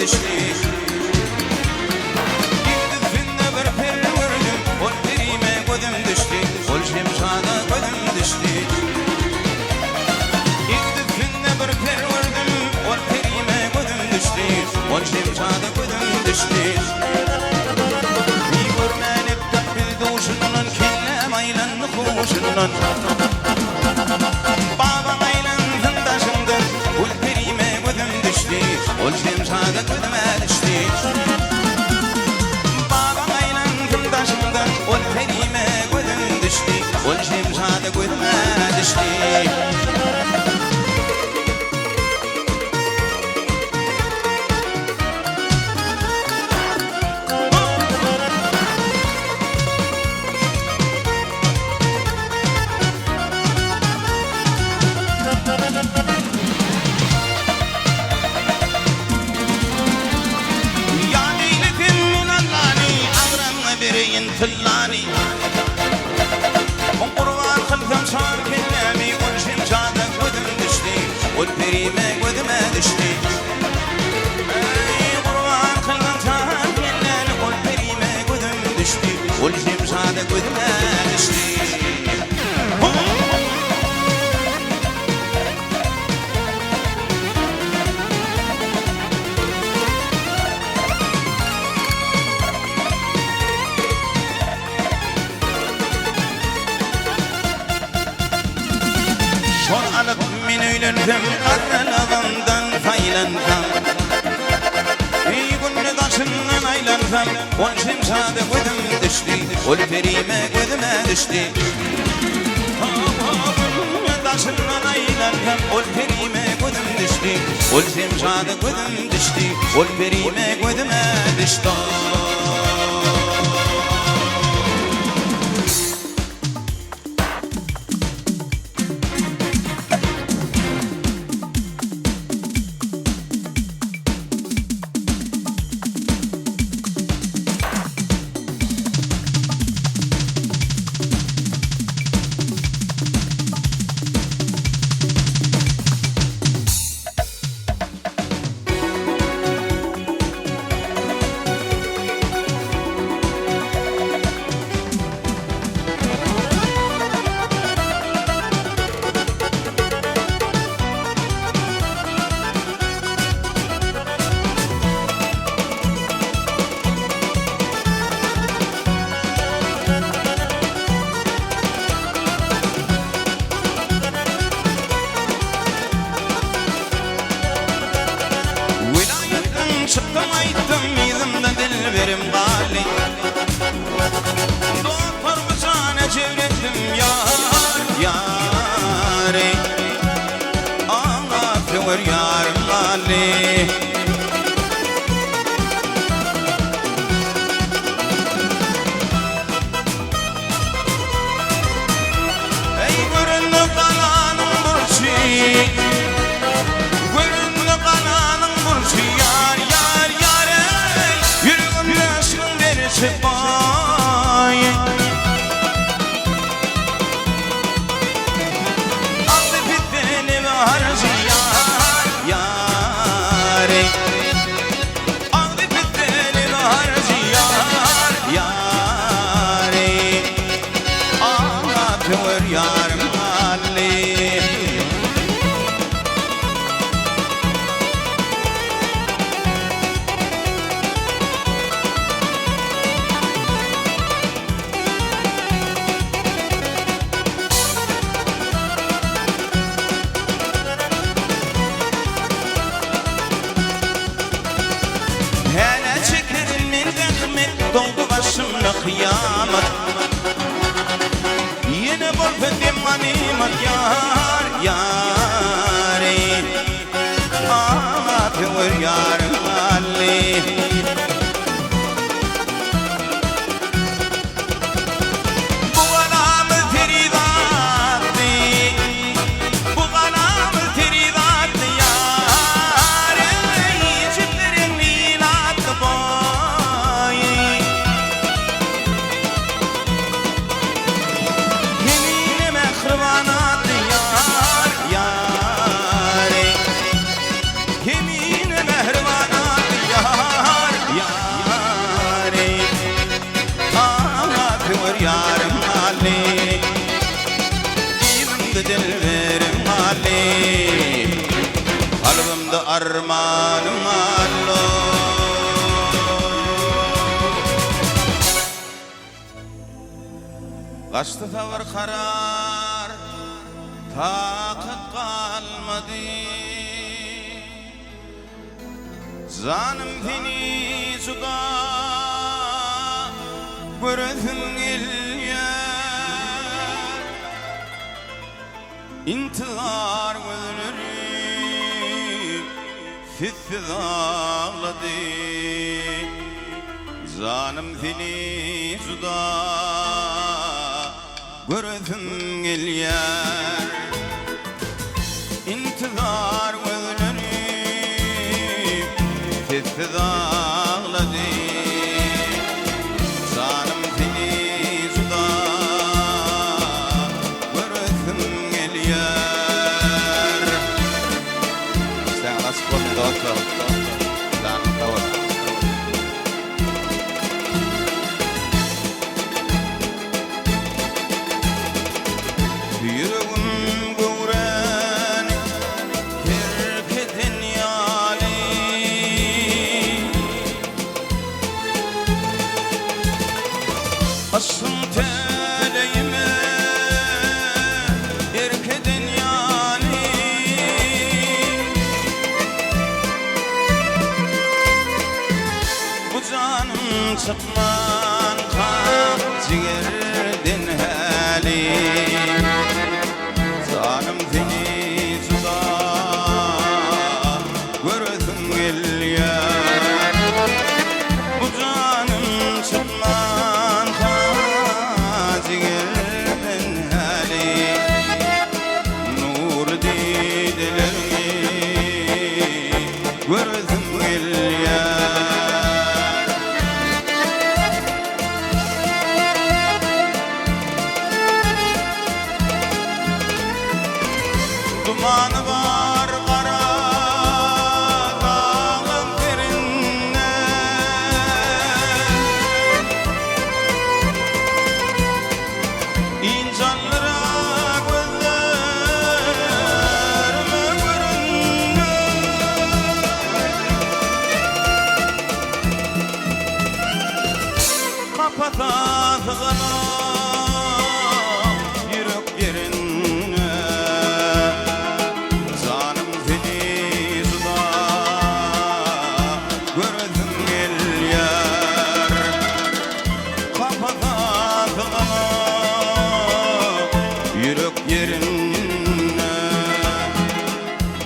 düştü. Gittiğinde bir per gördüm, o perime gözüm düştü. O şemşada gözüm düştü. Gittiğinde bir per gördüm, o perime gözüm düştü. O şemşada gözüm düştü. Bir görmenip kalbi doğuşunun kelle maylanlı kuşunun. Ol şemşada gözüme düştü. Babam aylandım taşımdan, ol perime gözüm düştü. Ol şemşada gözüme düştü. Tillani Qurban qildim şan kellami ol şemşada gözüm düştü. Ol perime gözüme düştü. Qurban qildim şan kellami ol perime gözüm düştü. Ol şemşada gözüme düştü. Son alıp min öylendim, arren adamdan faylandım. Ey günlü taşından aylandım, ol şemşada gözüm düştü. Ol perime gözüme düştü. Günlü taşından aylandım, ol perime gözüm düştü. Ol şemşada gözüm düştü. Ol perime gözüme düştü. Çıktım ayttım yüzümde dilberim gali. Doktor bıçağına çevrettim yar yari. Ağlatıyor yarım gali. Ey göründü kananın burçi. Göründü kananın burçi. Çıkmayı aldı beni ve harcı yar yari. Aldı beni ve harcı yar yari. Ağlatıyor yarım hali. Doldu başımda kıyamet. Yine bulfedim ganimet yar yari. Ağlatıyor yarım hali. Bu kanamı feridattı. Bu kanamı feridattı yar. İçimlerin ilattı boy. Yemine mehribanat dilberim Ali, kalbimde armanım allo. Kaçtı tavır karar, takat kalmadı. Zanım fini suda, görüntüm gelyer. İntihar gözleri, fithi dağladı. Zanım fini suda, görüntüm gelyer. İntihar gözleri, fithi dağladı. Zanım fini suda, görüntüm gelyer. İşte nasıl konuda oturalım. Zanım tavır. Yüreğim gören herkesin yali, asım teleğime herkesin yali. Bu canım çıkman kan ciğerden hali. Zanım fini suda, görüntüm gelyer. Bu canım çıkman hacigerden hali. Nur didilerimi görüntüm gelyer. Dumanı var kara dağın birinde, İncanlara gözlerime görünme. Kapatağına yürek yerine. Zanım fini suda, görüntüm gelyer. Kapatağına yürek yerine.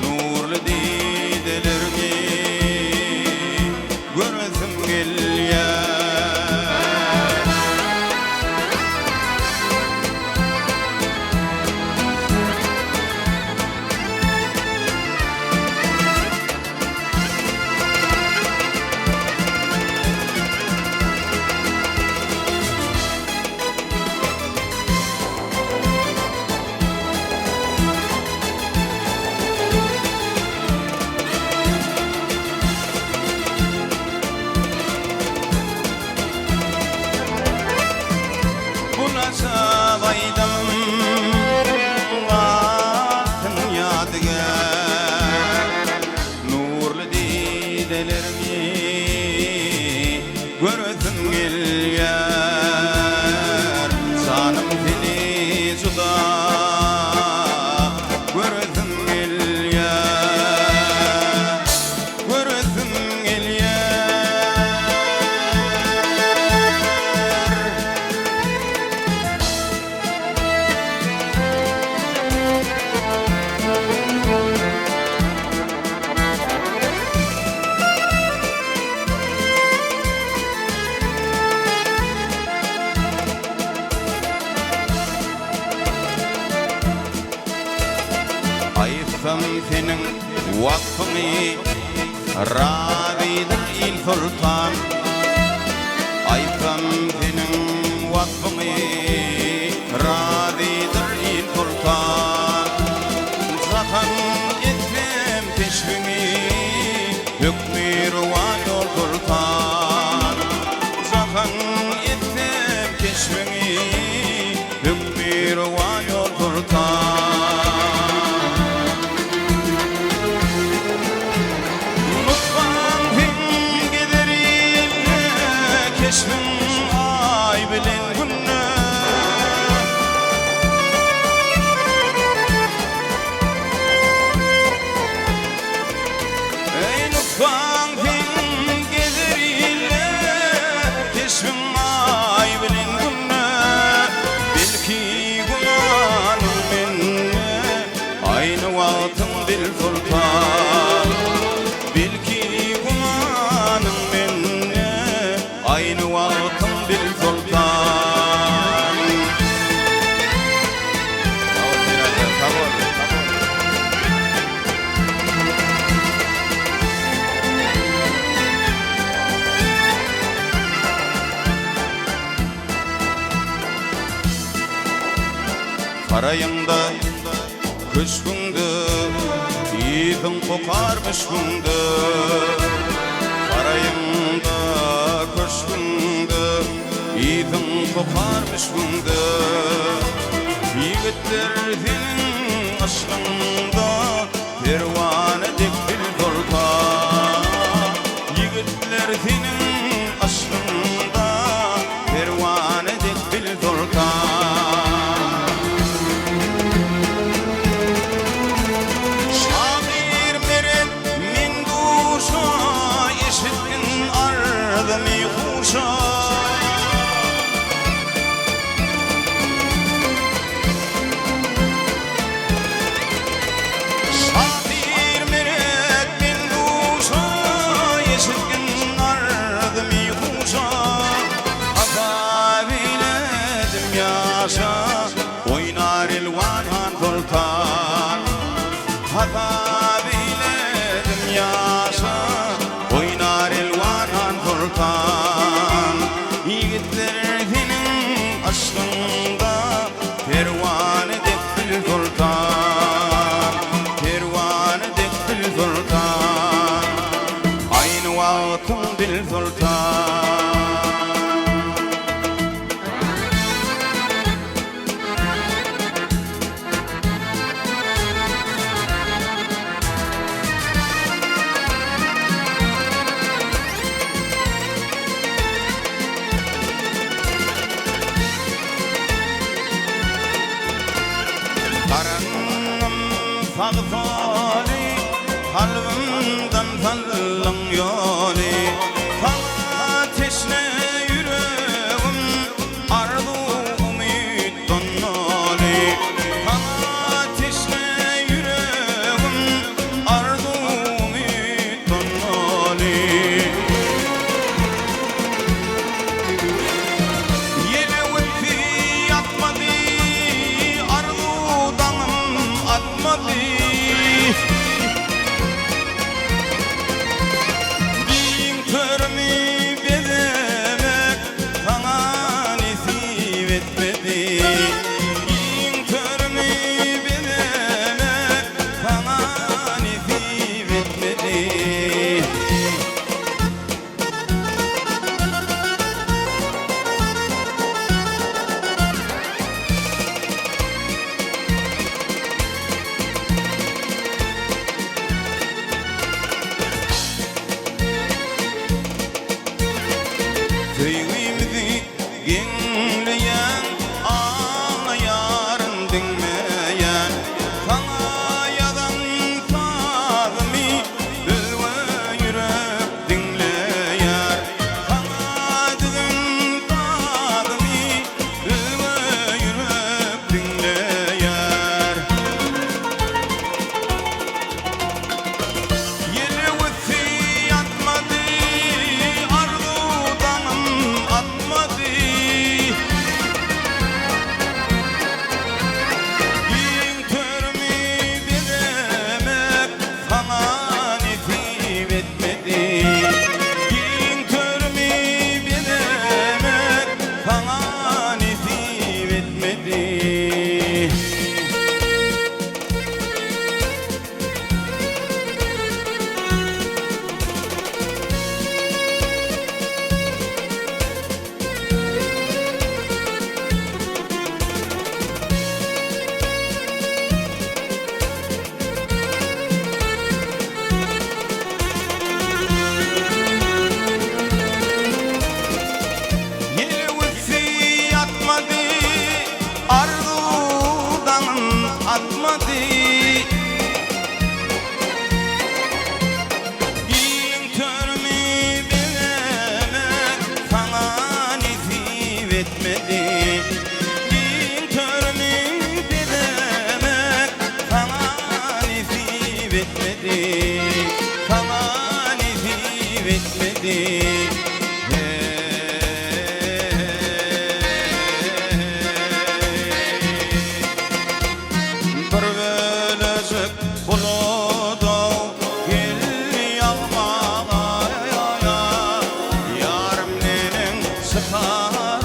Nurlu didelerimi görüntüm gelyer. Bulasa baydım vaktın yadigar. Nurlu didelerimi görüntüm gelyer. Zanım fini suda, görüntüm gelyer. Görüntüm gelyer. Ayıfım senin vakfını, râzidir il sultan. Ayıfım senin vakfını, râzidir il sultan. Zaten etmem peşvini, hükmü rüvan yol sultan. Zaten etmem peşvini, hükmü rüvan yol sultan. sarayında köşkündü, yiğidin kokar müşkündü. Sarayında köşkündü, yiğidin kokar müşkündü. Yigitler senin aşkında pervane dikil durta. Yigitler senin aşkında pervane dikil durta. Şair meret min duşa eşitkin ardımı kuşa. Oynar ilvan sultan hata biledim yaşa. Oynar ilvan sultan. Yigitler senin aşkında pervane dikil sultan. Pervane dikil sultan. Aynı vaktin bil sultan. Karanım fağfali, kalbimden fallın yoli. Sana teşne yüreğim, arzu umid donnoli. Sana teşne yüreğim, arzu umid donnoli. Yine ulfi yatmadı, din körmi bedemek sana nasip etmedi. Din körmi bedemek sana nasip etmedi. Köyümüzü genleyen, ağlayan dinleyen. Sana yadan sağımı ülve yürek dinleyen. Sana düğün sağımı ülve yürek dinleyen. Yeli vütsi yatmadı, atmadı. Din körmi bilemek sana nasip etmedi. Din körmi bilemek sana nasip etmedi. Yeli vütsi yatmadı, arzudan atmadı. Din körmi bilemek sana nasip etmedi. Din körmi bilemek sana nasip etmedi. Sana nasip etmedi. Bir bölücük buludu gel yağmağa. Yarım nenin sıkar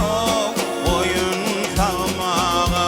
oyun salmağa.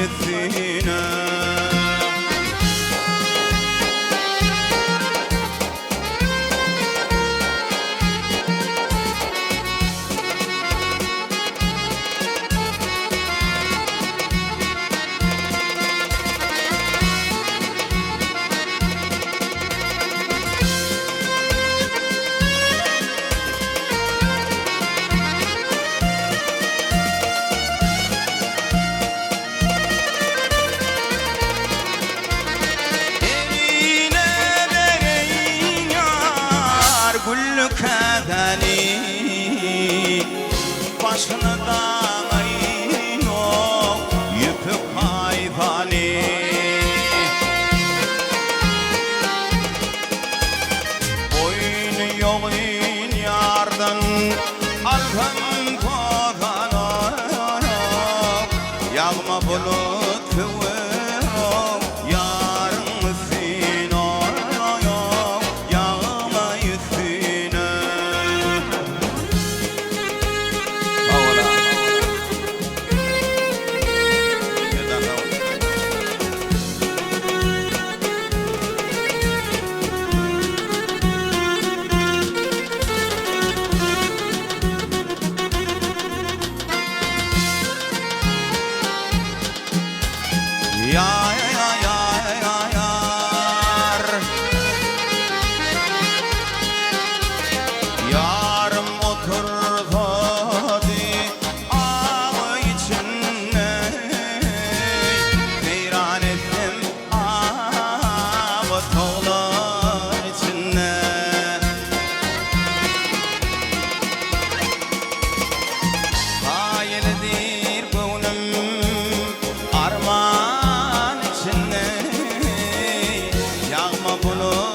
يثينا başını dağayın o yüpük hayvani oyun yolun yardan alhan kozan yağma bulut kıvır yarın sin yağma yüzüne yarım oturdu ağ içinde veyran ettim ağ tağlar içinde hayaldir gönlüm arman içinde yağma bulut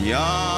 ya